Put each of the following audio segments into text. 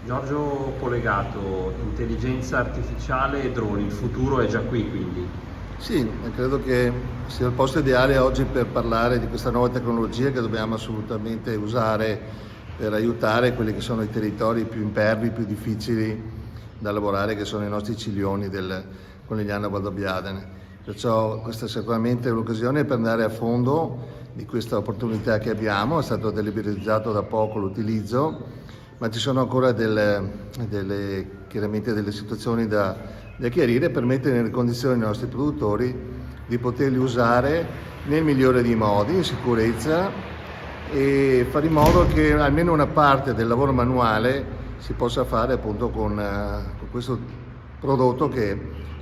Giorgio Polegato, intelligenza artificiale e droni, il futuro è già qui quindi. Sì, credo che sia il posto ideale oggi per parlare di questa nuova tecnologia che dobbiamo assolutamente usare per aiutare quelli che sono i territori più impervi, più difficili da lavorare, che sono i nostri ciglioni del Conegliano Valdobbiadene. Perciò questa è sicuramente l'occasione per andare a fondo di questa opportunità che abbiamo. È stato deliberizzato da poco l'utilizzo, ma ci sono ancora chiaramente delle situazioni da chiarire per mettere in condizione i nostri produttori di poterli usare nel migliore dei modi, in sicurezza, e fare in modo che almeno una parte del lavoro manuale si possa fare appunto con questo prodotto che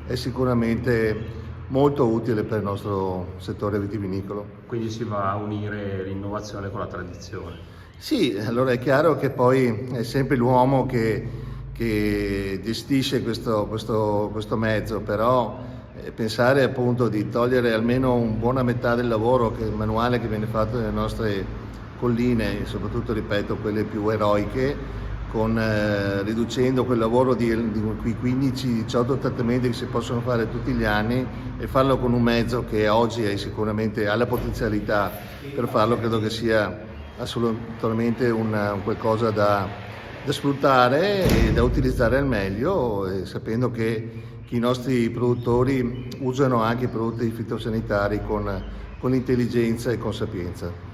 è sicuramente molto utile per il nostro settore vitivinicolo. Quindi si va a unire l'innovazione con la tradizione. Sì, allora è chiaro che poi è sempre l'uomo che gestisce questo mezzo, però pensare appunto di togliere almeno una buona metà del lavoro manuale che viene fatto nelle nostre colline, soprattutto ripeto quelle più eroiche, riducendo quel lavoro di quei 15-18 trattamenti che si possono fare tutti gli anni e farlo con un mezzo che oggi sicuramente ha la potenzialità per farlo, credo che sia assolutamente un qualcosa da sfruttare e da utilizzare al meglio, sapendo che i nostri produttori usano anche i prodotti fitosanitari con intelligenza e con sapienza.